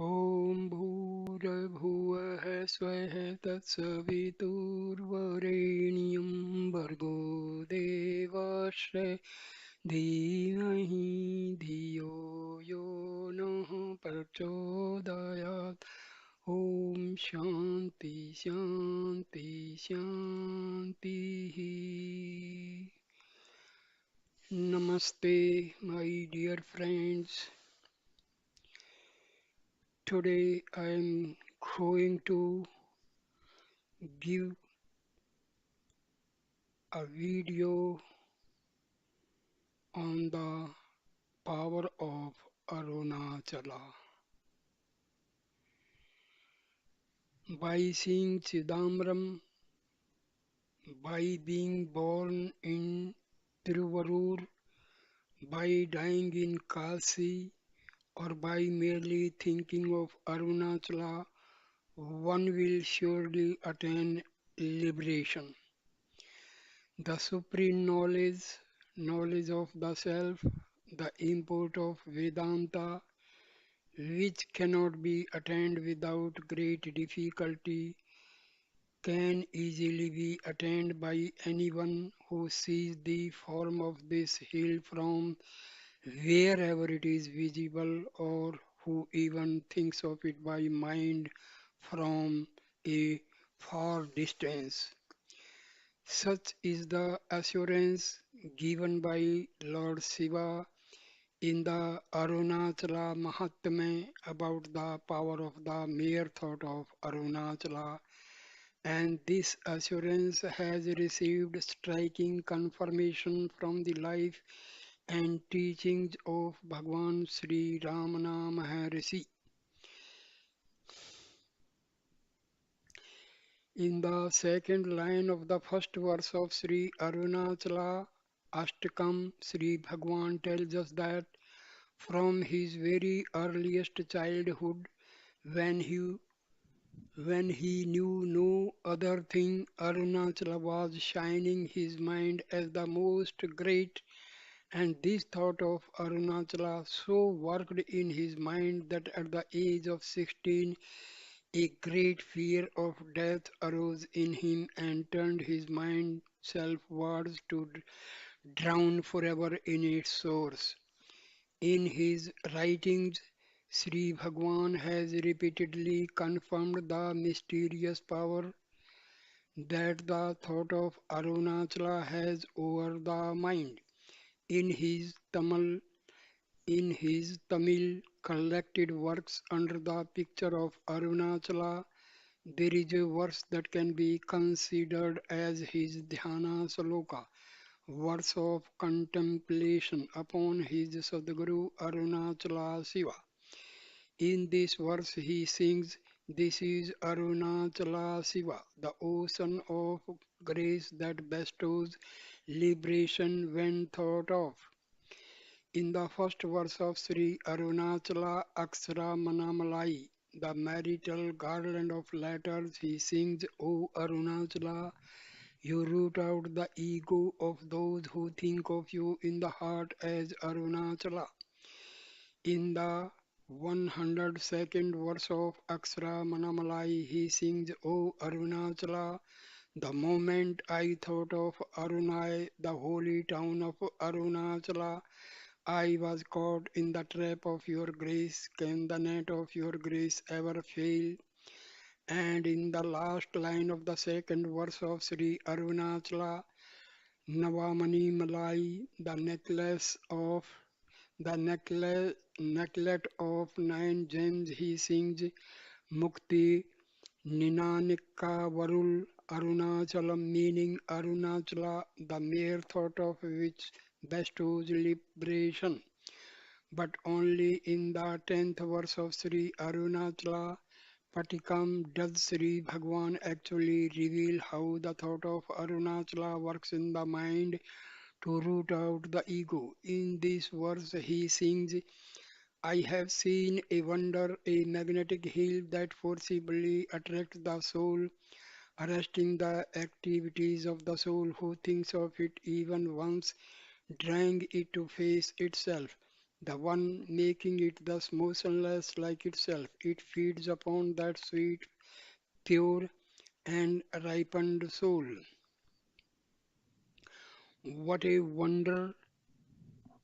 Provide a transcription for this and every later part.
ॐ भूर्भुवः स्वः तत्सवितुर्वरेण्यं भर्गो देवस्य धीमहि धियो यो नः प्रचोदयात्। ॐ शान्ति शान्ति शान्तिः। Namaste, my dear friends. Today I am going to give a video on the power of Arunachala. By seeing Chidambaram, by being born in Tiruvarur, by dying in Kasi, or by merely thinking of Arunachala, one will surely attain liberation. The supreme knowledge, knowledge of the self, the import of Vedanta, which cannot be attained without great difficulty, can easily be attained by anyone who sees the form of this hill from wherever it is visible, or who even thinks of it by mind from a far distance. Such is the assurance given by Lord Shiva in the Arunachala Mahatmya about the power of the mere thought of Arunachala, and this assurance has received striking confirmation from the life and teachings of Bhagwan Sri Ramana Maharishi. In the second line of the first verse of Sri Arunachala Ashtakam, Sri Bhagwan tells us that from his very earliest childhood, when he when he knew no other thing, Arunachala was shining his mind as the most great, and this thought of Arunachala so worked in his mind that at the age of 16, a great fear of death arose in him and turned his mind selfwards to drown forever in its source. In his writings, Sri Bhagwan has repeatedly confirmed the mysterious power that the thought of Arunachala has over the mind. In his Tamil collected works under the picture of Arunachala, there is a verse that can be considered as his Dhyana Sloka, verse of contemplation upon his Sadguru Arunachala Shiva. In this verse he sings, "This is Arunachala Shiva, the ocean of grace that bestows liberation when thought of." In the first verse of Sri Arunachala Manammalai, the marital garland of letters, he sings, "O Arunachala, you root out the ego of those who think of you in the heart as Arunachala." In the 102nd verse of Manammalai, he sings, "O Arunachala, the moment I thought of Arunai, the holy town of Arunachala, I was caught in the trap of your grace. Can the net of your grace ever fail?" And in the last line of the second verse of Sri Arunachala Navamani Malai, the necklet of nine gems, he sings, "Mukti Ninanika Varul Arunachalam," meaning Arunachala, the mere thought of which bestows liberation. But only in the 10th verse of Sri Arunachala Patikam does Sri Bhagwan actually reveal how the thought of Arunachala works in the mind to root out the ego. In this verse he sings, "I have seen a wonder, a magnetic hill that forcibly attracts the soul, arresting the activities of the soul who thinks of it even once, drawing it to face itself. the one making it thus motionless like itself. It feeds upon that sweet, pure, and ripened soul. What a wonder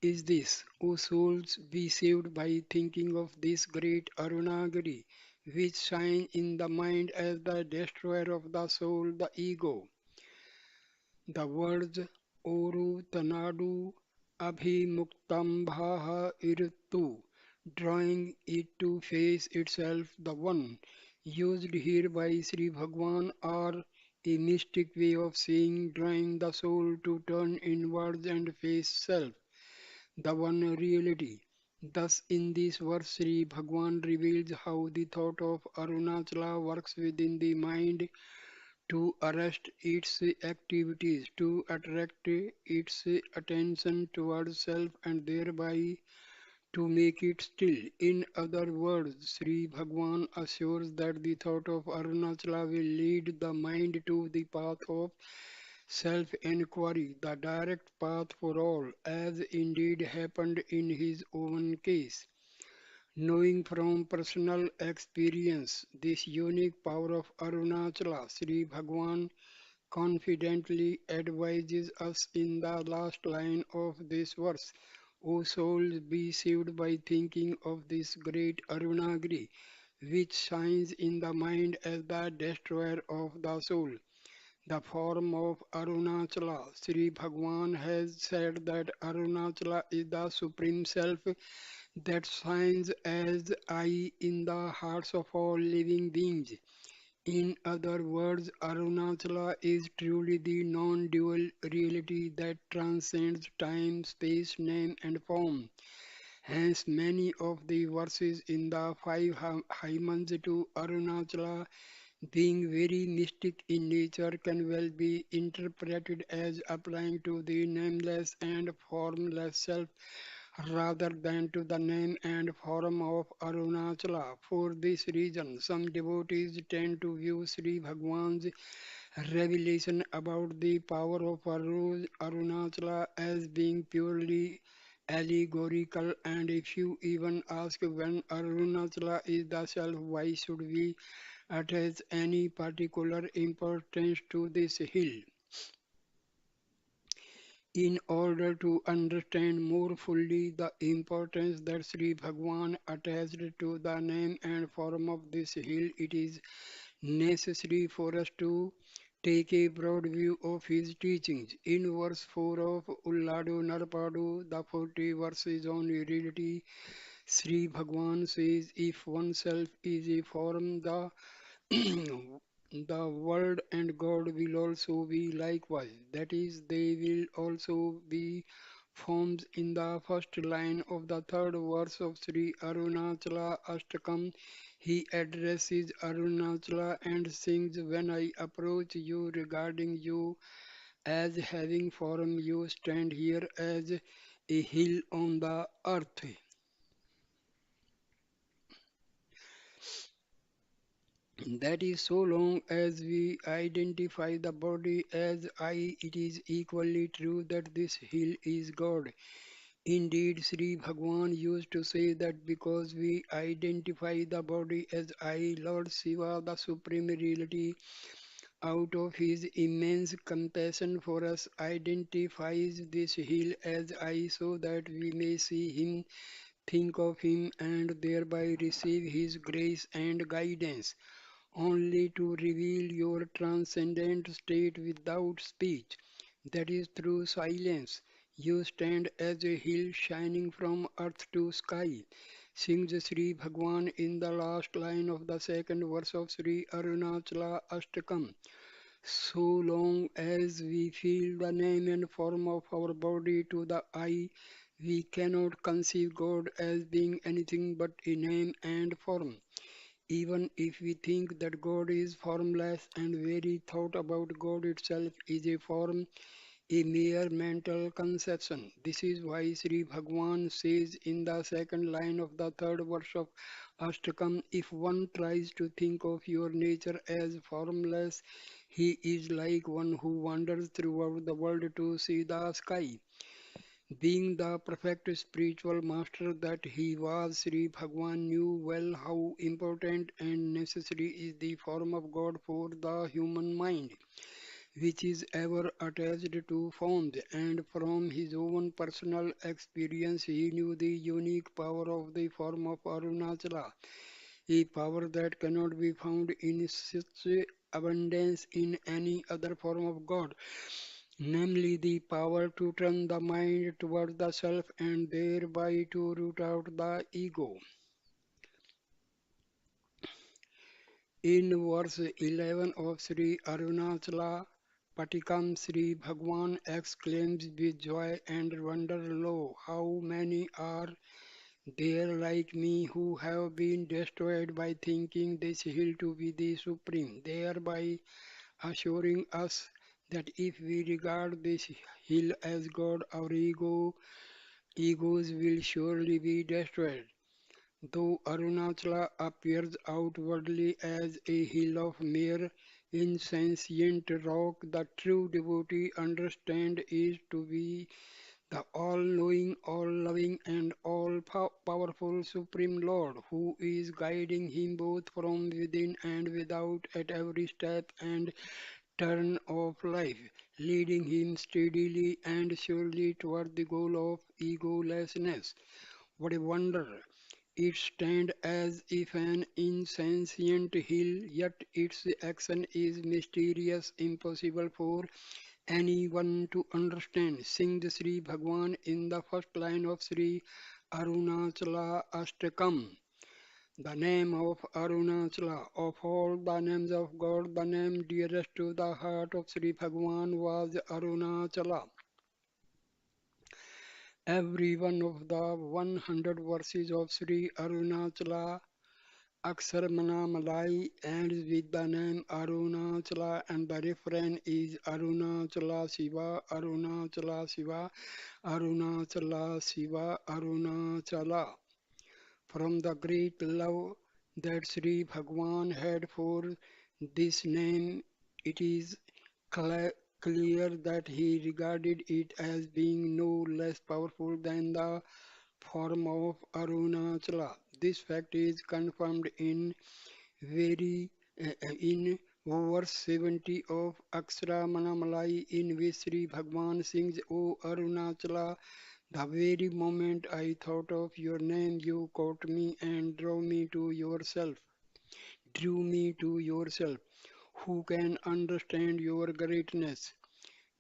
is this, O souls, be saved by thinking of this great Arunagari, which shines in the mind as the destroyer of the soul, the ego. The words Oru Tanadu Abhimuktam Irittu, drawing it to face itself, the one, used here by Sri Bhagwan, are a mystic way of seeing, drawing the soul to turn inwards and face self, the one reality. Thus, in this verse, Sri Bhagwan reveals how the thought of Arunachala works within the mind to arrest its activities, to attract its attention towards self, and thereby to make it still. In other words, Sri Bhagwan assures that the thought of Arunachala will lead the mind to the path of self inquiry, the direct path for all, as indeed happened in his own case. Knowing from personal experience this unique power of Arunachala, Sri Bhagwan confidently advises us in the last line of this verse. O souls, be saved by thinking of this great Arunagiri, which shines in the mind as the destroyer of the soul. The form of Arunachala. Sri Bhagwan has said that Arunachala is the Supreme Self that shines as I in the hearts of all living beings. In other words, Arunachala is truly the non-dual reality that transcends time, space, name and form. Hence, many of the verses in the five hymns to Arunachala, being very mystic in nature, can well be interpreted as applying to the nameless and formless self rather than to the name and form of Arunachala. For this reason, some devotees tend to view Sri Bhagwan's revelation about the power of Arunachala as being purely allegorical, and if you even ask when Arunachala is the self, why should we attach any particular importance to this hill? In order to understand more fully the importance that Sri Bhagwan attached to the name and form of this hill, it is necessary for us to take a broad view of his teachings. In verse 4 of Ulladu Narpadu, the 40 verses on reality, Sri Bhagwan says, if oneself is a form, the the world and God will also be likewise. That is, they will also be forms. In the first line of the third verse of Sri Arunachala Ashtakam, he addresses Arunachala and sings, when I approach you regarding you as having form, you stand here as a hill on the earth. That is, so long as we identify the body as I, it is equally true that this hill is God. Indeed, Sri Bhagwan used to say that because we identify the body as I, Lord Shiva, the Supreme Reality, out of his immense compassion for us, identifies this hill as I so that we may see him, think of him, and thereby receive his grace and guidance only to reveal your transcendent state without speech. That is through silence. You stand as a hill shining from earth to sky. Sings Sri Bhagwan in the last line of the second verse of Sri Arunachala Ashtakam. So long as we feel the name and form of our body to the eye, we cannot conceive God as being anything but a name and form. Even if we think that God is formless and very thought about God itself is a form, a mere mental conception. This is why Sri Bhagwan says in the second line of the third verse of Ashtakam, if one tries to think of your nature as formless, he is like one who wanders throughout the world to see the sky. Being the perfect spiritual master that he was, Sri Bhagwan knew well how important and necessary is the form of God for the human mind, which is ever attached to forms, and from his own personal experience he knew the unique power of the form of Arunachala, a power that cannot be found in such abundance in any other form of God, namely the power to turn the mind toward the self and thereby to root out the ego. In verse 11 of Sri Arunachala Patikam, Sri Bhagwan exclaims with joy and wonder, Lo, how many are there like me who have been destroyed by thinking this hill to be the supreme, thereby assuring us that if we regard this hill as God, our egos will surely be destroyed. Though Arunachala appears outwardly as a hill of mere insentient rock, the true devotee understands it to be the all-knowing, all-loving, and all-powerful Supreme Lord, who is guiding him both from within and without at every step and turn of life, leading him steadily and surely toward the goal of egolessness. What a wonder! It stands as if an insentient hill, yet its action is mysterious, impossible for anyone to understand. Sing the Sri Bhagwan in the first line of Sri Arunachala Ashtakam. The name of Arunachala, of all the names of God, the name dearest to the heart of Sri Bhagwan was Arunachala. Every one of the 100 verses of Sri Arunachala Aksharamanammalai ends with the name Arunachala and the refrain is Arunachala Shiva, Arunachala Shiva, Arunachala Shiva, Arunachala. From the great love that Sri Bhagwan had for this name, it is clear that he regarded it as being no less powerful than the form of Arunachala. This fact is confirmed very in verse 70 of Aksharamanammalai, in which Sri Bhagwan sings, O Arunachala, the very moment I thought of your name, you caught me and drew me to yourself. Who can understand your greatness?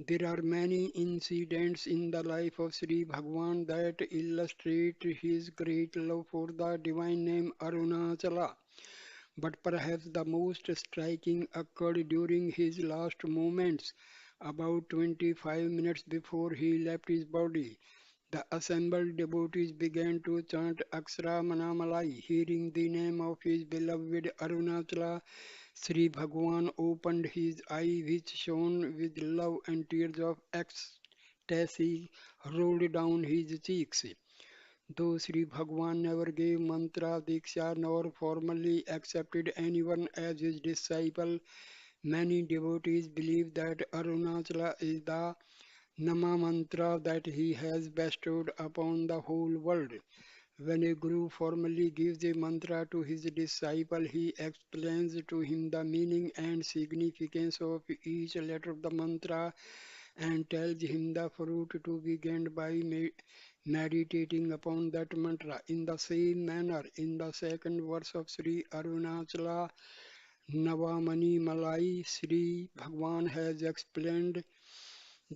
There are many incidents in the life of Sri Bhagwan that illustrate his great love for the divine name Arunachala. But perhaps the most striking occurred during his last moments, about 25 minutes before he left his body. The assembled devotees began to chant Akshara Manamalai, hearing the name of his beloved Arunachala. Sri Bhagwan opened his eye, which shone with love, and tears of ecstasy rolled down his cheeks. Though Sri Bhagwan never gave mantra diksha nor formally accepted anyone as his disciple, many devotees believe that Arunachala is the Nama mantra that he has bestowed upon the whole world. When a guru formally gives a mantra to his disciple, he explains to him the meaning and significance of each letter of the mantra and tells him the fruit to be gained by meditating upon that mantra. In the same manner, in the second verse of Sri Arunachala Navamani Malai, Sri Bhagwan has explained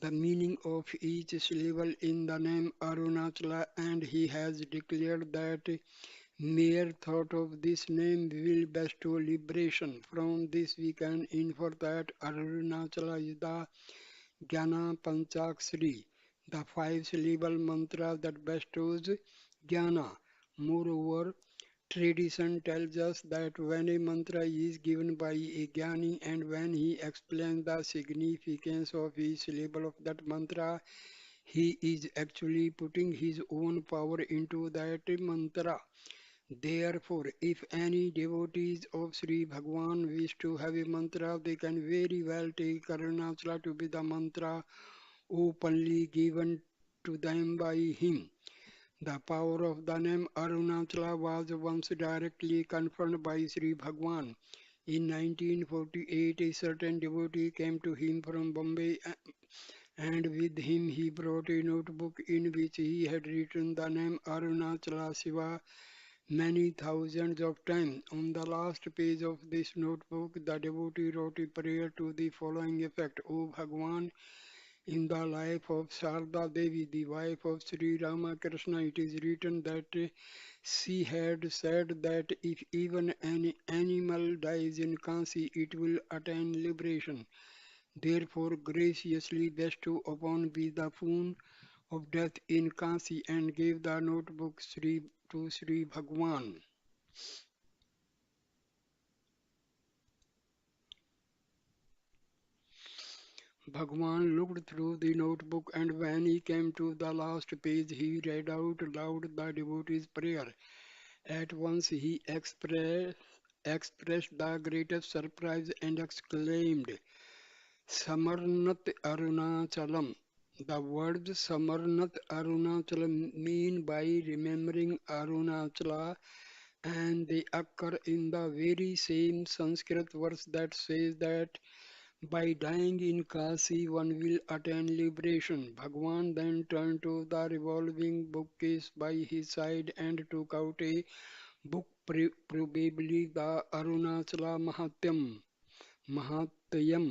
the meaning of each syllable in the name Arunachala, and he has declared that mere thought of this name will bestow liberation. From this we can infer that Arunachala is the Jnana Panchakshari, the five-syllable mantra that bestows jnana. Moreover, tradition tells us that when a mantra is given by a jnani and when he explains the significance of each syllable of that mantra, he is actually putting his own power into that mantra. Therefore, if any devotees of Sri Bhagwan wish to have a mantra, they can very well take Arunachala to be the mantra openly given to them by him. The power of the name Arunachala was once directly confirmed by Sri Bhagwan. In 1948, a certain devotee came to him from Bombay and with him he brought a notebook in which he had written the name Arunachala Shiva many thousands of times. On the last page of this notebook, the devotee wrote a prayer to the following effect: O Bhagwan, in the life of Sarda Devi, the wife of Sri Ramakrishna, it is written that she had said that if even an animal dies in Kansi, it will attain liberation. Therefore, graciously bestow upon me the boon of death in Kansi and gave the notebook to Sri Bhagwan. Bhagwan looked through the notebook and when he came to the last page, he read out loud the devotee's prayer. At once he expressed the greatest surprise and exclaimed, Samarnat Arunachalam. The words Samarnat Arunachalam mean by remembering Arunachala and they occur in the very same Sanskrit verse that says that by dying in Kasi one will attain liberation. Bhagwan then turned to the revolving bookcase by his side and took out a book, probably the Arunachala Mahatyam.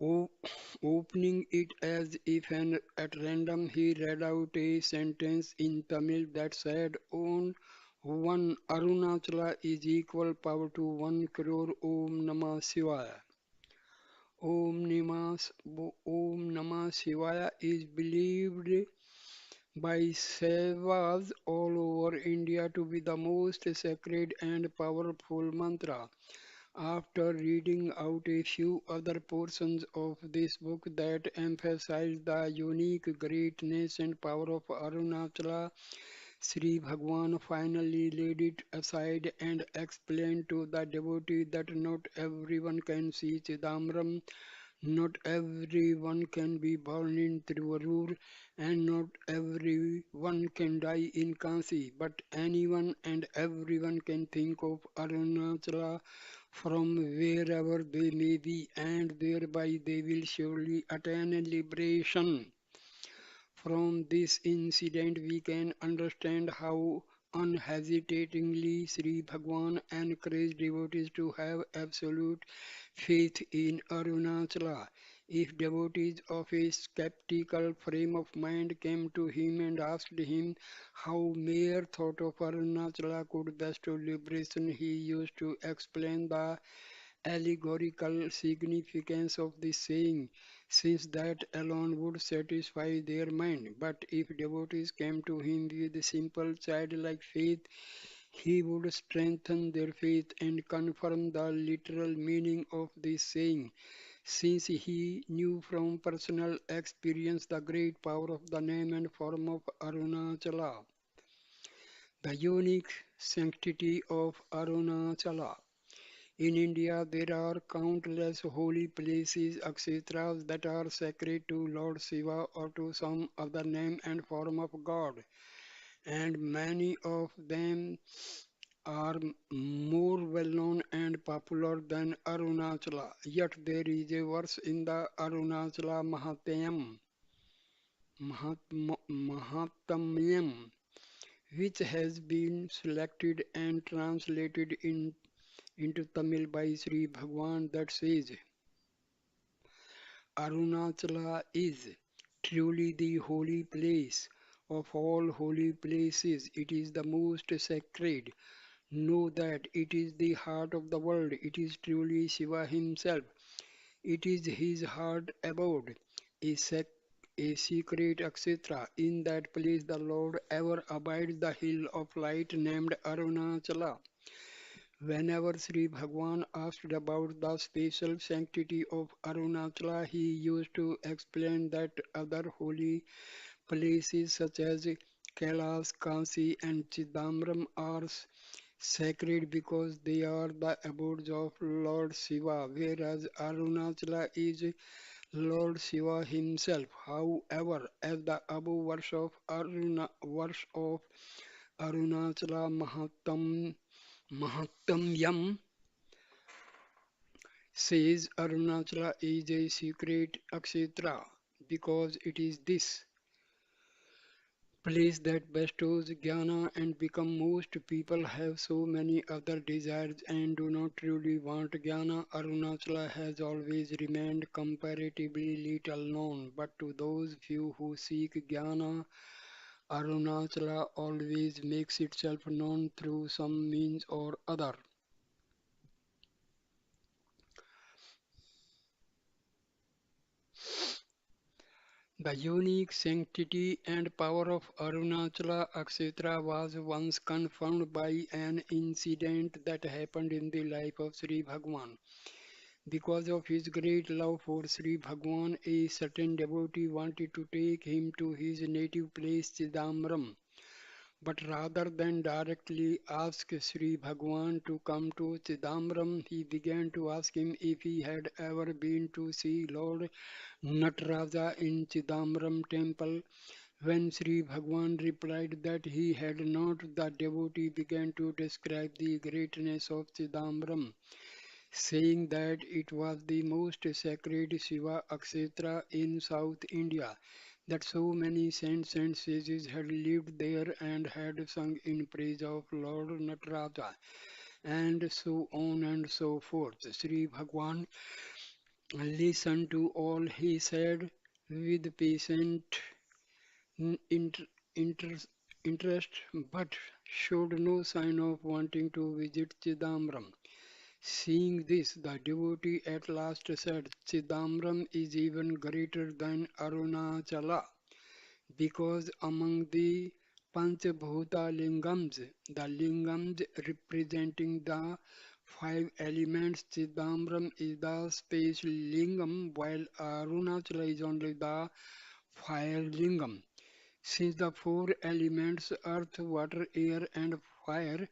O- Opening it as if at random, he read out a sentence in Tamil that said, On one Arunachala is equal power to 1 crore Om Namah Shivaya. Om Namah Shivaya is believed by Sevas all over India to be the most sacred and powerful mantra. After reading out a few other portions of this book that emphasize the unique greatness and power of Arunachala, Sri Bhagwan finally laid it aside and explained to the devotee that not everyone can see Chidambaram, not everyone can be born in Tiruvarur, and not everyone can die in Kansi, but anyone and everyone can think of Arunachala from wherever they may be, and thereby they will surely attain liberation. From this incident, we can understand how unhesitatingly Sri Bhagwan encouraged devotees to have absolute faith in Arunachala. If devotees of a skeptical frame of mind came to him and asked him how mere thought of Arunachala could bestow liberation, he used to explain the allegorical significance of this saying, since that alone would satisfy their mind. But if devotees came to him with simple childlike faith, he would strengthen their faith and confirm the literal meaning of this saying, since he knew from personal experience the great power of the name and form of Arunachala. The unique sanctity of Arunachala. In India, there are countless holy places, etc., that are sacred to Lord Shiva or to some other name and form of God, and many of them are more well known and popular than Arunachala. Yet there is a verse in the Arunachala Mahatmyam, which has been selected and translated into Tamil by Sri Bhagwan that says, Arunachala is truly the holy place of all holy places. It is the most sacred. Know that it is the heart of the world. It is truly Shiva himself. It is his heart abode, a, a secret, etc. In that place the Lord ever abides the hill of light named Arunachala. Whenever Sri Bhagwan asked about the special sanctity of Arunachala, he used to explain that other holy places such as Kailas, Kansi, and Chidambaram are sacred because they are the abodes of Lord Shiva, whereas Arunachala is Lord Shiva himself. However, as the above verse of Arunachala Mahatmyam says, Arunachala is a secret Akshetra because it is this place that bestows jnana and become most people have so many other desires and do not truly want jnana. Arunachala has always remained comparatively little known, but to those few who seek jnana, Arunachala always makes itself known through some means or other. The unique sanctity and power of Arunachala Akshetra was once confirmed by an incident that happened in the life of Sri Bhagwan. Because of his great love for Sri Bhagwan, a certain devotee wanted to take him to his native place Chidambaram. But rather than directly ask Sri Bhagwan to come to Chidambaram, he began to ask him if he had ever been to see Lord Nataraja in Chidambaram temple. When Sri Bhagwan replied that he had not, the devotee began to describe the greatness of Chidambaram, saying that it was the most sacred Shiva Akshetra in South India, that so many saints and sages had lived there and had sung in praise of Lord Nataraja, and so on and so forth. Sri Bhagwan listened to all he said with patient int- inter- interest, but showed no sign of wanting to visit Chidambaram. Seeing this, the devotee at last said, Chidambaram is even greater than Arunachala, because among the Panchabhuta Lingams, the Lingams representing the five elements, Chidambaram is the space Lingam, while Arunachala is only the fire Lingam. Since the four elements, earth, water, air, and fire,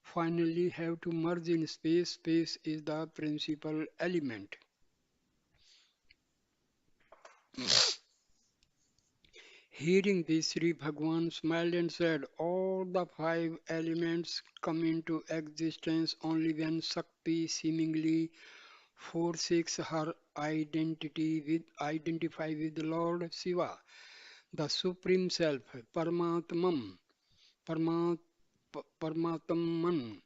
finally have to merge in space, space is the principal element. Hearing this, Sri Bhagwan smiled and said, all the five elements come into existence only when Shakti seemingly forsakes her identify with Lord Shiva, the Supreme Self, Paramatman, Paramat, Paramatman.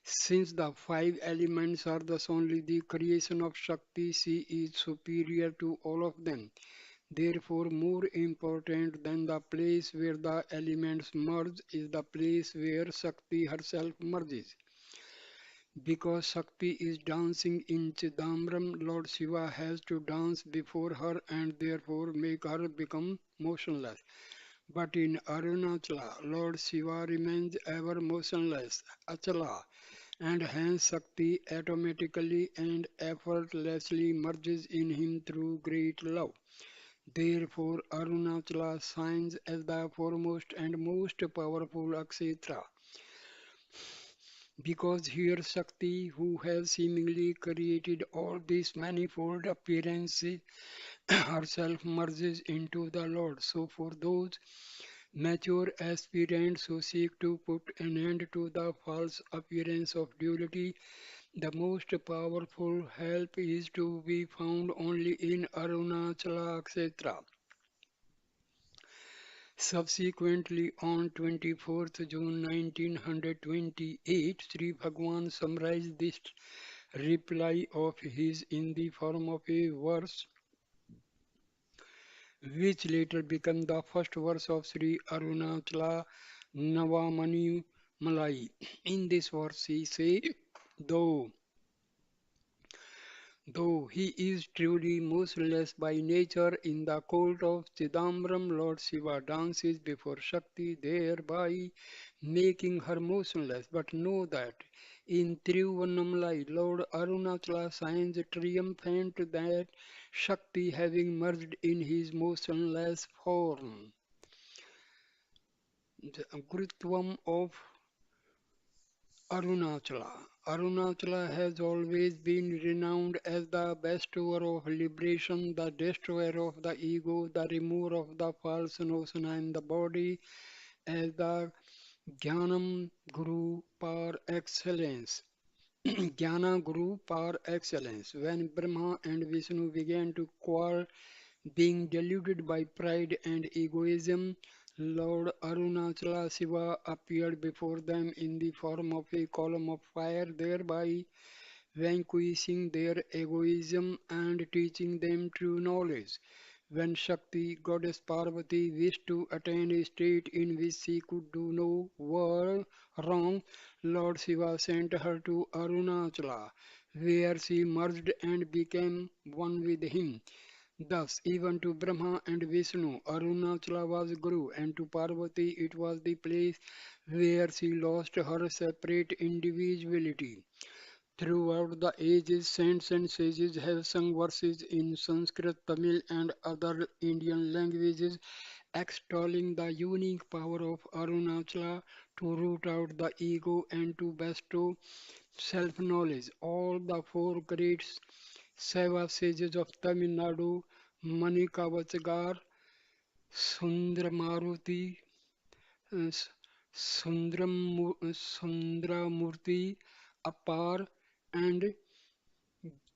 Since the five elements are thus only the creation of Shakti, she is superior to all of them. Therefore, more important than the place where the elements merge is the place where Shakti herself merges. Because Shakti is dancing in Chidambaram, Lord Shiva has to dance before her and therefore make her become motionless. But in Arunachala, Lord Shiva remains ever motionless, Achala, and hence Shakti automatically and effortlessly merges in him through great love. Therefore, Arunachala shines as the foremost and most powerful Akshetra. Because here Shakti, who has seemingly created all these manifold appearances, herself merges into the Lord. So, for those mature aspirants who seek to put an end to the false appearance of duality, the most powerful help is to be found only in Arunachala Kshetra. Subsequently, on 24th June 1928, Sri Bhagwan summarized this reply of his in the form of a verse which later became the first verse of Sri Arunachala Navamani Malai. In this verse he says, though Though he is truly motionless by nature, in the court of Chidambaram, Lord Shiva dances before Shakti, thereby making her motionless. But know that in Tiruvannamalai, Lord Arunachala shines triumphant that Shakti having merged in his motionless form. The Gurutvam of Arunachala. Arunachala has always been renowned as the bestower of liberation, the destroyer of the ego, the remover of the false notion in the body, as the Jnanam Guru par excellence. Jnana Guru par excellence. When Brahma and Vishnu began to quarrel, being deluded by pride and egoism, Lord Arunachala Shiva appeared before them in the form of a column of fire, thereby vanquishing their egoism and teaching them true knowledge. When Shakti, goddess Parvati, wished to attain a state in which she could do no wrong, Lord Shiva sent her to Arunachala, where she merged and became one with him. Thus, even to Brahma and Vishnu, Arunachala was Guru, and to Parvati it was the place where she lost her separate individuality. Throughout the ages, saints and sages have sung verses in Sanskrit, Tamil, and other Indian languages extolling the unique power of Arunachala to root out the ego and to bestow self knowledge. All the four great Saiva sages of Tamil Nadu, Manikavachgar, Sundramaruti, S- Sundramurti, Apar, and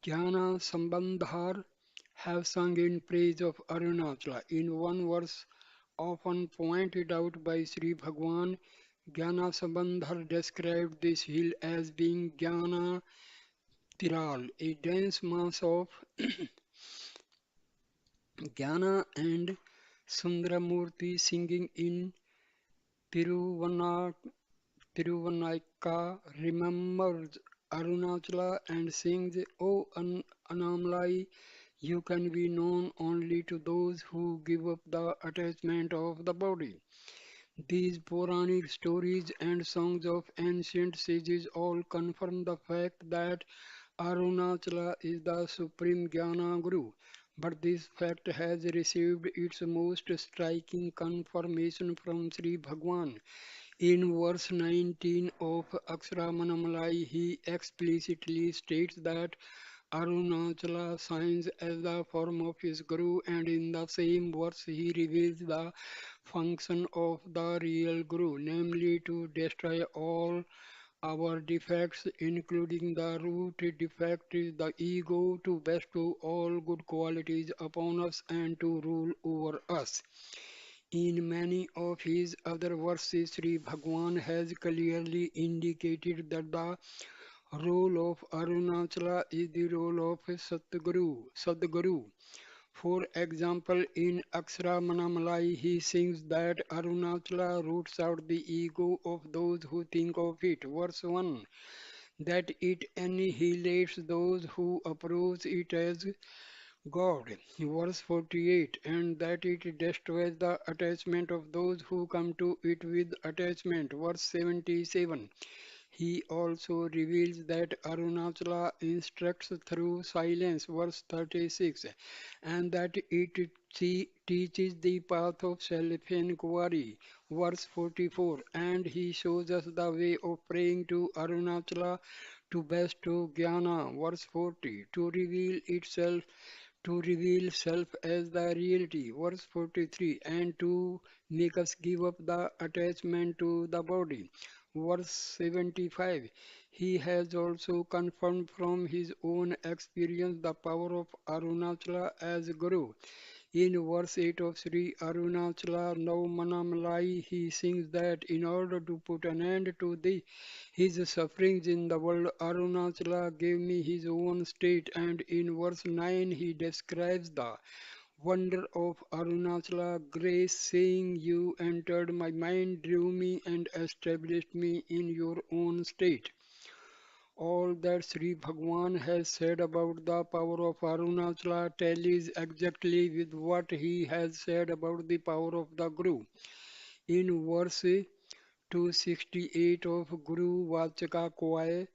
Jnana Sambandhar have sung in praise of Arunachala. In one verse, often pointed out by Sri Bhagwan, Jnana Sambandhar described this hill as being Jnana Tiral, a dense mass of Jnana, and Sundramurti singing in Tiruvanna, Tiruvannaika remembers Arunachala and sings, O Annamalai, you can be known only to those who give up the attachment of the body. These Puranic stories and songs of ancient sages all confirm the fact that Arunachala is the supreme Jnana Guru. But this fact has received its most striking confirmation from Sri Bhagwan. In verse 19 of Aksharamanamlai, he explicitly states that Arunachala signs as the form of his Guru, and in the same verse he reveals the function of the real Guru, namely to destroy all our defects, including the root defect is the ego, to bestow all good qualities upon us and to rule over us. In many of his other verses, Sri Bhagwan has clearly indicated that the role of Arunachala is the role of Sadguru. For example, in Aksharamanamlai, he sings that Arunachala roots out the ego of those who think of it. Verse 1, that it annihilates those who approach it as God. Verse 48, and that it destroys the attachment of those who come to it with attachment. Verse 77, he also reveals that Arunachala instructs through silence, verse 36, and that it teaches the path of self-inquiry, verse 44, and he shows us the way of praying to Arunachala to bestow jnana, verse 40, to reveal self as the reality, verse 43, and to make us give up the attachment to the body, verse 75. He has also confirmed from his own experience the power of Arunachala as Guru. In verse 8 of Sri Arunachala Naumanamalai, he sings that in order to put an end to his sufferings in the world, Arunachala gave me his own state, and in verse 9 he describes the wonder of Arunachala grace, saying, you entered my mind, drew me, and established me in your own state. All that Sri Bhagwan has said about the power of Arunachala tallies exactly with what he has said about the power of the Guru. In verse 268 of Guru Vachaka Koai,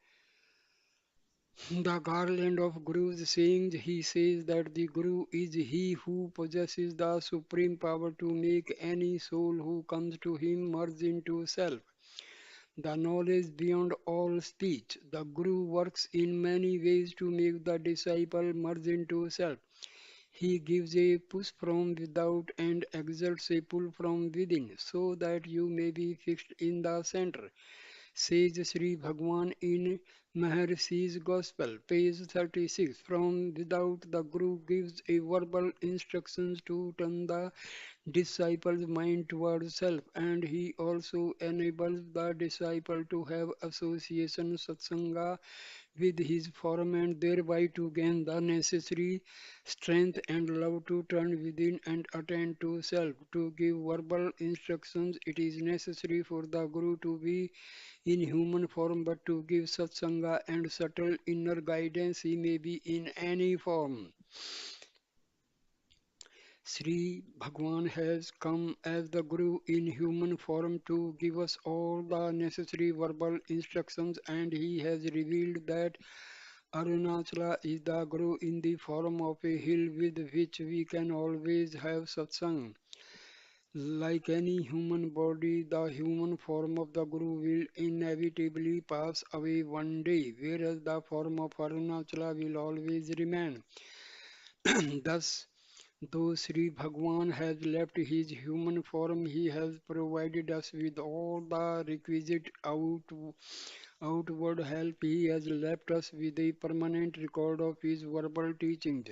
the garland of Guru's sayings, he says that the Guru is he who possesses the supreme power to make any soul who comes to him merge into self. the knowledge beyond all speech. The Guru works in many ways to make the disciple merge into self. He gives a push from without and exerts a pull from within, so that you may be fixed in the center, says Sri Bhagwan in Maharishi's Gospel, page 36. From without, the Guru gives a verbal instructions to turn the disciple's mind towards self, and he also enables the disciple to have association satsanga with his form and thereby to gain the necessary strength and love to turn within and attend to self. To give verbal instructions, it is necessary for the Guru to be in human form, but to give satsanga and subtle inner guidance, he may be in any form. Sri Bhagwan has come as the Guru in human form to give us all the necessary verbal instructions, and he has revealed that Arunachala is the Guru in the form of a hill with which we can always have satsang. Like any human body, the human form of the Guru will inevitably pass away one day, whereas the form of Arunachala will always remain. Thus, though Sri Bhagwan has left his human form, he has provided us with all the requisite outward help. He has left us with a permanent record of his verbal teachings,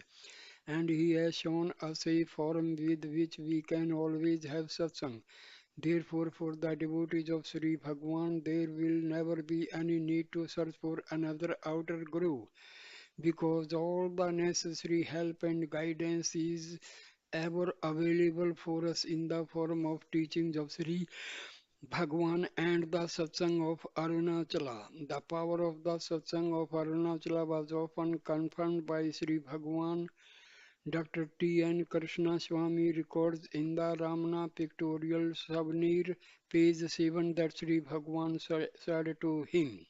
and he has shown us a form with which we can always have satsang. Therefore, for the devotees of Sri Bhagwan, there will never be any need to search for another outer guru, because all the necessary help and guidance is ever available for us in the form of teachings of Sri Bhagwan and the satsang of Arunachala. The power of the satsang of Arunachala was often confirmed by Sri Bhagwan. Dr. T. N. Krishna Swami records in the Ramana pictorial souvenir, page 7, that Sri Bhagwan said to him,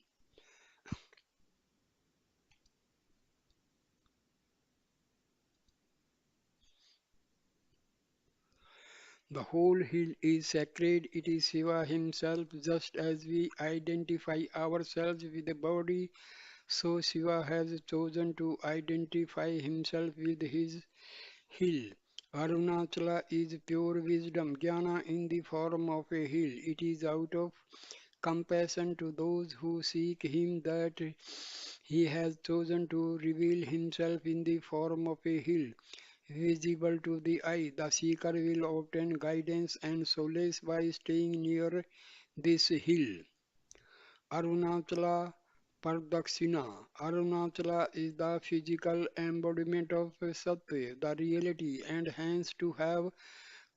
"The whole hill is sacred, it is Shiva himself, just as we identify ourselves with the body, so Shiva has chosen to identify himself with his hill. Arunachala is pure wisdom, jnana in the form of a hill. It is out of compassion to those who seek him that he has chosen to reveal himself in the form of a hill, visible to the eye. The seeker will obtain guidance and solace by staying near this hill. Arunachala Pardakshina. Arunachala is the physical embodiment of Sattva, the reality, and hence to have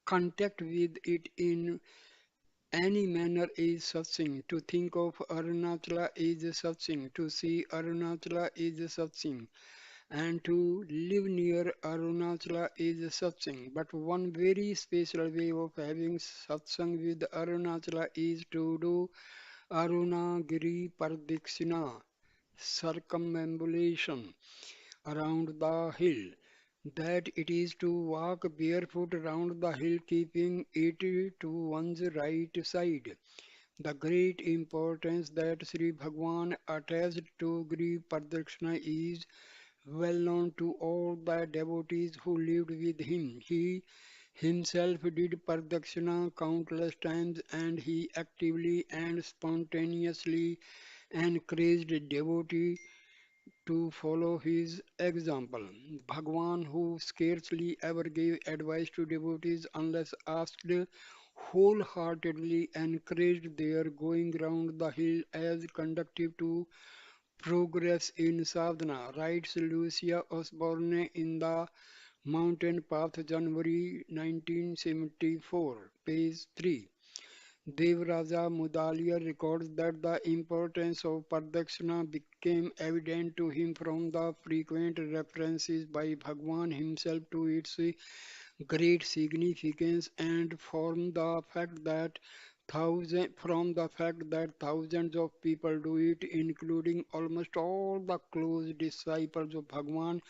contact with it in any manner is satsang. To think of Arunachala is satsang. To see Arunachala is satsang. And to live near Arunachala is satsang. But one very special way of having satsang with Arunachala is to do Arunagiri Pardikshina, circumambulation around the hill. That it is to walk barefoot around the hill, keeping it to one's right side. The great importance that Sri Bhagwan attached to Giri Pardakshina is well known to all the devotees who lived with him. He himself did Pardakshina countless times, and he actively and spontaneously encouraged devotees to follow his example. Bhagwan, who scarcely ever gave advice to devotees unless asked, wholeheartedly encouraged their going round the hill as conducive to progress in sadhana, writes Lucia Osborne in the Mountain Path, January 1974, page 3. Devraja Mudaliar records that the importance of Pardakshina became evident to him from the frequent references by Bhagwan himself to its great significance, and from the fact that thousands of people do it, including almost all the close disciples of Bhagwan,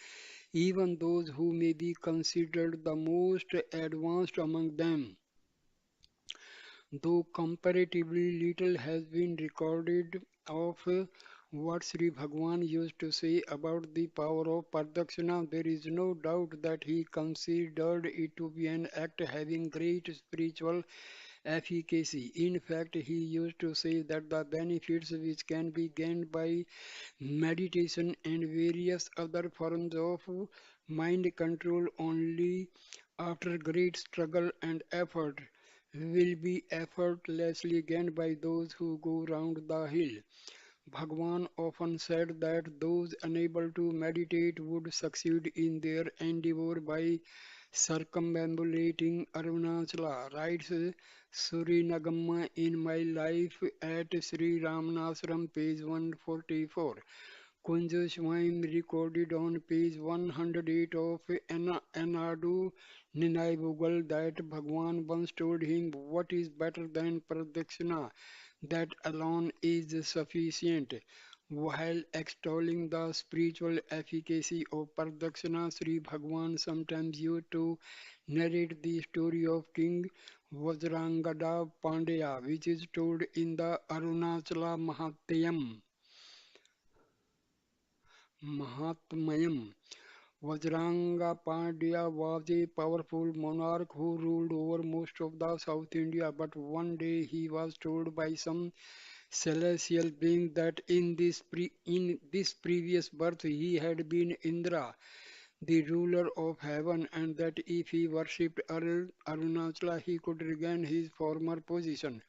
even those who may be considered the most advanced among them. though comparatively little has been recorded of what Sri Bhagwan used to say about the power of Pradakshina, there is no doubt that he considered it to be an act having great spiritual efficacy. In fact, he used to say that the benefits which can be gained by meditation and various other forms of mind control only after great struggle and effort will be effortlessly gained by those who go round the hill. Bhagwan often said that those unable to meditate would succeed in their endeavor by circumambulating Arunachala, writes Surinagamma in My Life at Sri Ramanashram, page 144. Kunja Swaim recorded on page 108 of Anadu Ninai Bhugal that Bhagwan once told him, "What is better than Pradakshina? That alone is sufficient." While extolling the spiritual efficacy of Pradakshina, Sri Bhagwan sometimes used to narrate the story of King Vajrangada Pandya, which is told in the Arunachala Mahatmayam. Vajranga Pandya was a powerful monarch who ruled over most of the South India, but one day he was told by some celestial being that in this previous birth he had been Indra, the ruler of heaven, and that if he worshipped Arunachala he could regain his former position.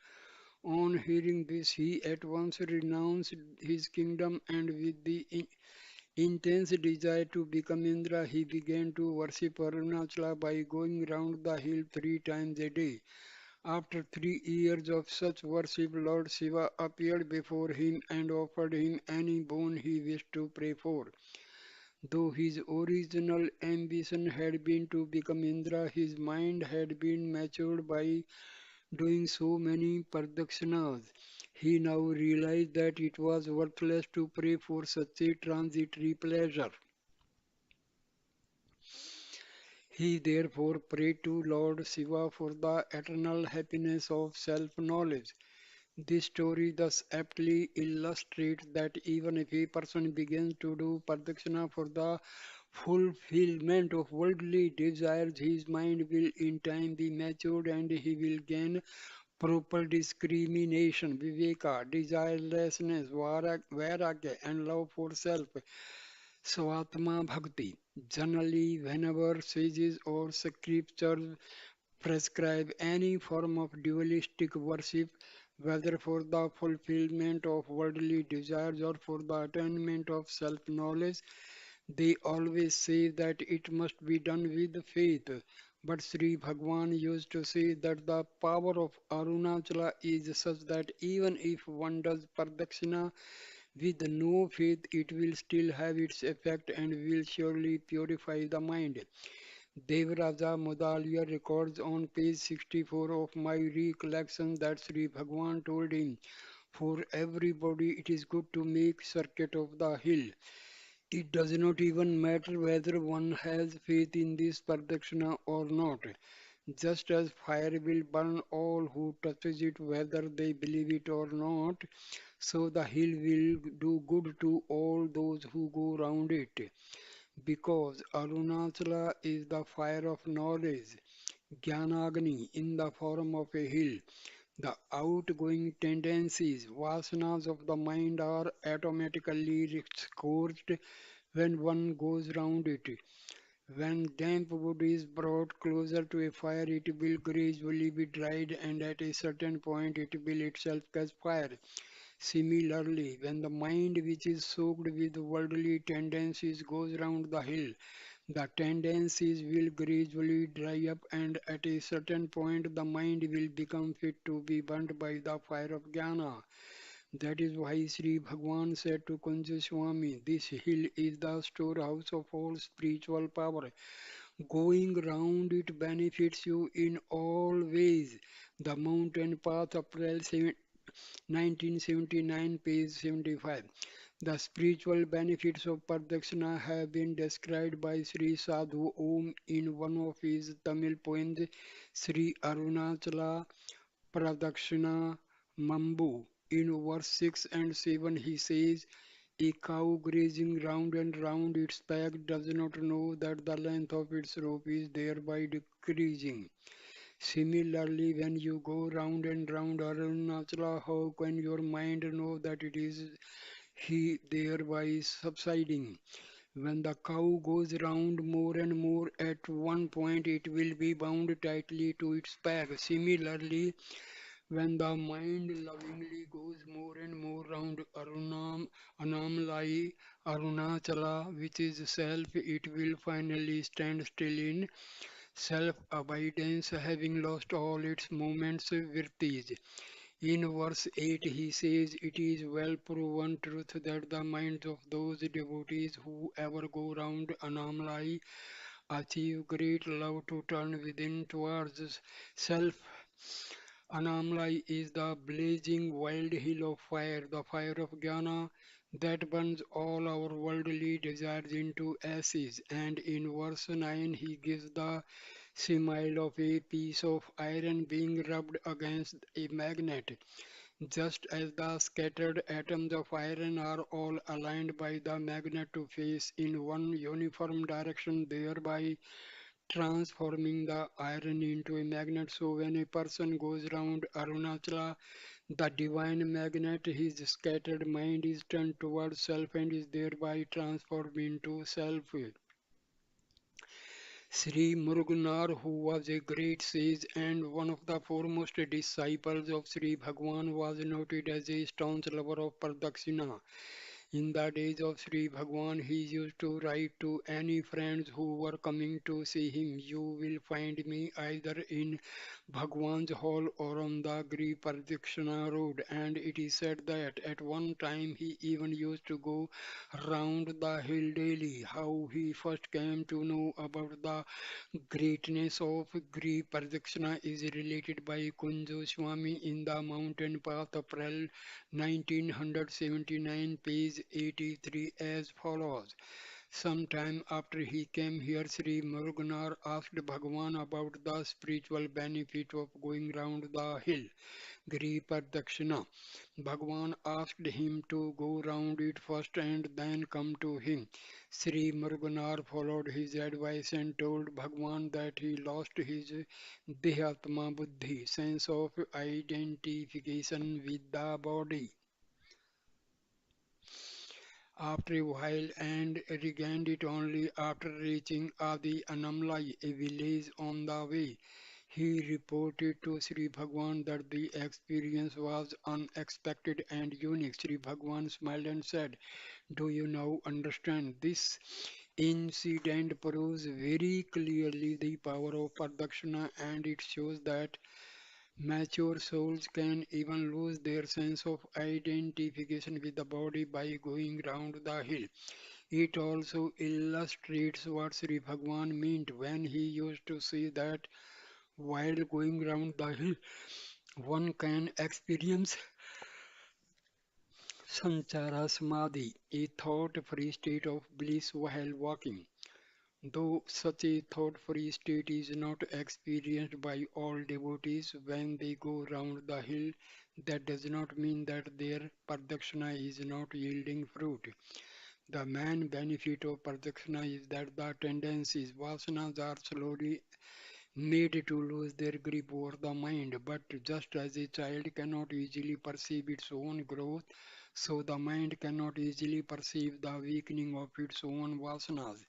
On hearing this, he at once renounced his kingdom and with the intense desire to become Indra, he began to worship Arunachala by going round the hill 3 times a day. After 3 years of such worship, Lord Shiva appeared before him and offered him any boon he wished to pray for. Though his original ambition had been to become Indra, his mind had been matured by doing so many pradakshinas. He now realized that it was worthless to pray for such a transitory pleasure. He therefore prayed to Lord Shiva for the eternal happiness of self-knowledge. This story thus aptly illustrates that even if a person begins to do pradakshina for the fulfillment of worldly desires, his mind will in time be matured and he will gain proper discrimination, viveka, desirelessness, vairagya, and love for self. Svatma Bhakti. Generally, whenever sages or scriptures prescribe any form of dualistic worship, whether for the fulfillment of worldly desires or for the attainment of self knowledge, they always say that it must be done with faith. But Sri Bhagwan used to say that the power of Arunachala is such that even if one does Pradakshina with no faith, it will still have its effect and will surely purify the mind. Devaraja Mudaliar records on page 64 of my recollection that Sri Bhagwan told him, "For everybody it is good to make circuit of the hill. It does not even matter whether one has faith in this pradakshina or not. Just as fire will burn all who touches it whether they believe it or not, so the hill will do good to all those who go round it. Because Arunachala is the fire of knowledge, Jnanagni in the form of a hill. The outgoing tendencies, vasanas of the mind are automatically scorched when one goes round it. When damp wood is brought closer to a fire, it will gradually be dried and at a certain point it will itself catch fire. Similarly, when the mind which is soaked with worldly tendencies goes round the hill, the tendencies will gradually dry up and at a certain point the mind will become fit to be burnt by the fire of jnana. That is why Sri Bhagwan said to Kunja Swami, "This hill is the storehouse of all spiritual power. Going round it benefits you in all ways." The Mountain Path, April 1979, page 75. The spiritual benefits of Pradakshina have been described by Sri Sadhu Om in one of his Tamil poems, Sri Arunachala Pradakshina Mambu. In verse 6 and 7, he says, a cow grazing round and round its pack does not know that the length of its rope is thereby decreasing. Similarly, when you go round and round Arunachala, how can your mind know that it is he thereby subsiding? When the cow goes round more and more, at one point it will be bound tightly to its pack. Similarly, when the mind lovingly goes more and more round Anamlai, Arunachala, which is self, it will finally stand still in self-abidance, having lost all its moments virtues. In verse 8 he says, it is well proven truth that the minds of those devotees who ever go round Anamlai achieve great love to turn within towards self. Anamlai is the blazing wild hill of fire, the fire of jnana that burns all our worldly desires into ashes. And in verse 9 he gives the simile of a piece of iron being rubbed against a magnet. Just as the scattered atoms of iron are all aligned by the magnet to face in one uniform direction, thereby transforming the iron into a magnet. So when a person goes round Arunachala, the divine magnet, his scattered mind is turned towards self and is thereby transformed into self. Sri Muruganar, who was a great sage and one of the foremost disciples of Sri Bhagwan, was noted as a staunch lover of Pradakshina. In the days of Sri Bhagwan, he used to write to any friends who were coming to see him, you will find me either in Bhagwan's hall or on the Gri Pradakshina road. And it is said that at one time he even used to go round the hill daily. How he first came to know about the greatness of Gri Pradakshina is related by Kunjo Swami in the Mountain Path, April 1979, page 83 as follows. Sometime after he came here, Sri Muruganar asked Bhagwan about the spiritual benefit of going round the hill. Giri Pradakshina. Bhagwan asked him to go round it first and then come to him. Sri Muruganar followed his advice and told Bhagwan that he lost his Dehatma Buddhi, sense of identification with the body, after a while and regained it only after reaching Adi Anamlai, a village on the way. He reported to Sri Bhagwan that the experience was unexpected and unique. Sri Bhagwan smiled and said, do you now understand? This incident proves very clearly the power of Pradakshina and it shows that mature souls can even lose their sense of identification with the body by going round the hill. It also illustrates what Sri Bhagwan meant when he used to say that while going round the hill, one can experience sanchara samadhi, a thought-free state of bliss while walking. Though such a thought-free state is not experienced by all devotees when they go round the hill, that does not mean that their pradakshina is not yielding fruit. The main benefit of pradakshina is that the tendencies, vasanas, are slowly made to lose their grip over the mind. But just as a child cannot easily perceive its own growth, so the mind cannot easily perceive the weakening of its own vasanas.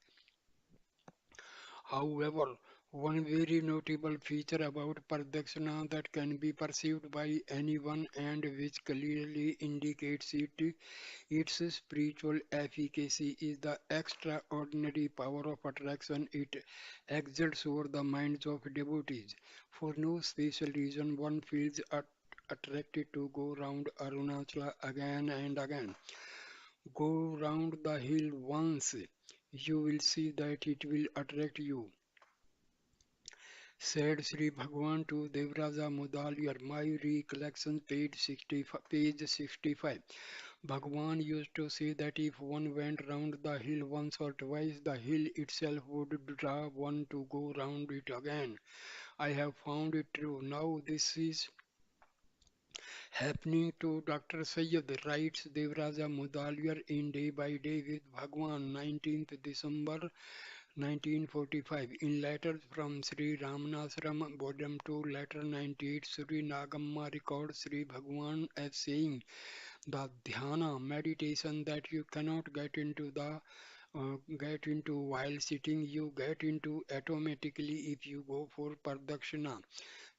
However, one very notable feature about Pradakshina that can be perceived by anyone and which clearly indicates its spiritual efficacy is the extraordinary power of attraction it exerts over the minds of devotees. For no special reason, one feels attracted to go round Arunachala again and again. Go round the hill once, you will see that it will attract you, said Sri Bhagwan to Devraja Mudaliar. My recollection, page 65. Bhagwan used to say that if one went round the hill once or twice, the hill itself would draw one to go round it again. I have found it true. Now this is happening to Dr. Sayyid, writes Devraja Mudaliar in Day by Day with Bhagwan, 19th December 1945. In letters from Sri Ramanasram, Volume 2, Letter 98, Sri Nagamma records Sri Bhagwan as saying, the dhyana meditation that you cannot get into while sitting, you get into automatically if you go for pradakshina.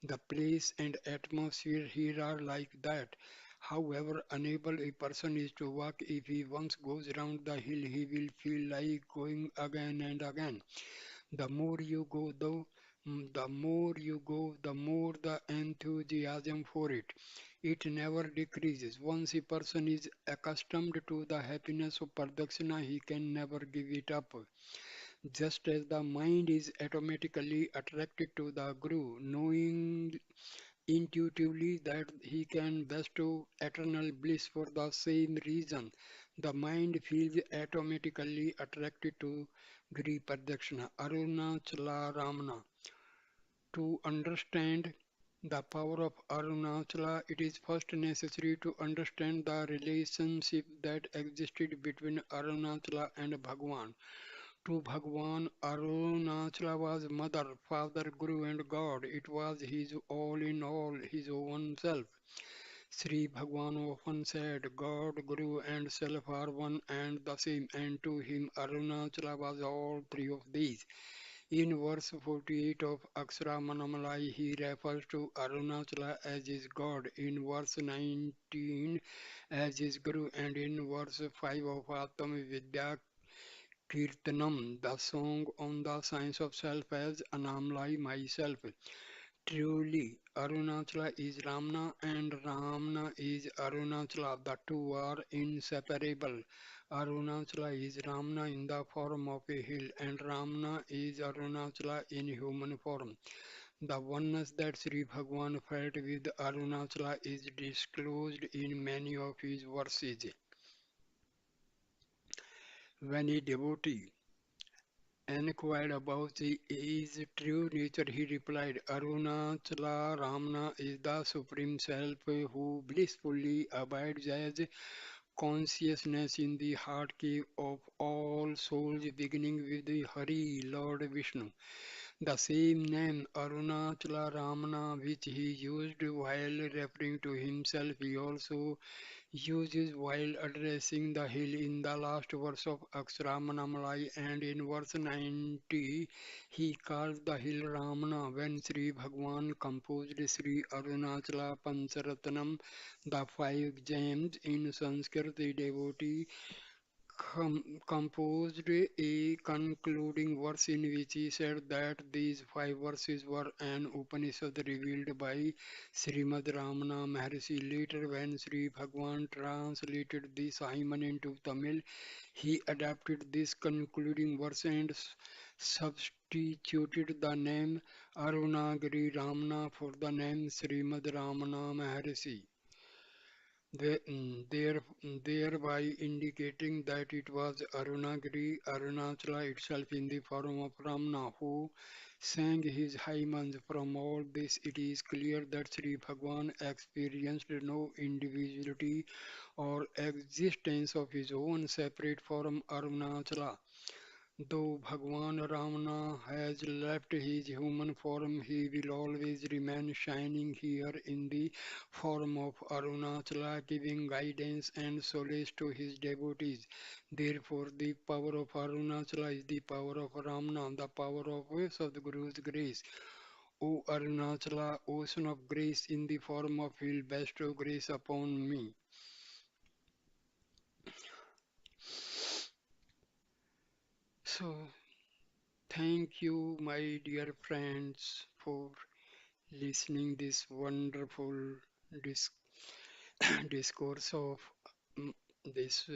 The place and atmosphere here are like that. However unable a person is to walk, if he once goes round the hill, he will feel like going again and again. The more you go, the more the enthusiasm for it. It never decreases. Once a person is accustomed to the happiness of pradakshina, he can never give it up. Just as the mind is automatically attracted to the guru, knowing intuitively that he can bestow eternal bliss for the same reason, the mind feels automatically attracted to Giri Pradakshina, Arunachala Ramana. To understand the power of Arunachala, it is first necessary to understand the relationship that existed between Arunachala and Bhagwan. To Bhagwan, Arunachala was mother, father, guru, and God. It was his all in all, his own self. Sri Bhagwan often said, God, Guru, and self are one and the same, and to him Arunachala was all three of these. In verse 48 of Aksharamanammalai, he refers to Arunachala as his God, in verse 19 as his Guru, and in verse 5 of Atma Vidya Kirtanam, the song on the science of self as Anamlai, myself. Truly, Arunachala is Ramana and Ramana is Arunachala. The two are inseparable. Arunachala is Ramana in the form of a hill and Ramana is Arunachala in human form. The oneness that Sri Bhagwan felt with Arunachala is disclosed in many of his verses. When a devotee inquired about his true nature, he replied, Arunachala Ramana is the Supreme Self who blissfully abides as consciousness in the heart cave of all souls, beginning with the Hari, Lord Vishnu. The same name, Arunachala Ramana, which he used while referring to himself, he also uses while addressing the hill in the last verse of Aksharamanammalai, and in verse 90 he calls the hill Ramana. When Sri Bhagwan composed Sri Arunachala Pancharatnam, the five gems in Sanskrit, the devotee composed a concluding verse in which he said that these five verses were an Upanishad revealed by Srimad Ramana Maharshi. Later, when Sri Bhagwan translated this Haiman into Tamil, he adapted this concluding verse and substituted the name Arunagiri Ramana for the name Srimad Ramana Maharshi, thereby indicating that it was Arunagiri, Arunachala itself in the form of Ramana who sang his hymns. From all this, it is clear that Sri Bhagwan experienced no individuality or existence of his own separate from Arunachala. Though Bhagwan Ramana has left his human form, he will always remain shining here in the form of Arunachala, giving guidance and solace to his devotees. Therefore, the power of Arunachala is the power of Ramana, the power of Sadguru's grace. O Arunachala, ocean of grace in the form of Hill, bestow grace upon me. So, thank you, my dear friends, for listening this wonderful dis- discourse of mm, this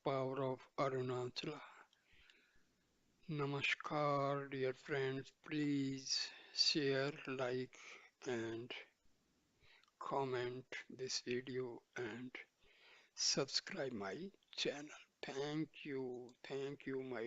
power of Arunachala. Namaskar, dear friends. Please share, like, and comment this video and subscribe my channel. Thank you, my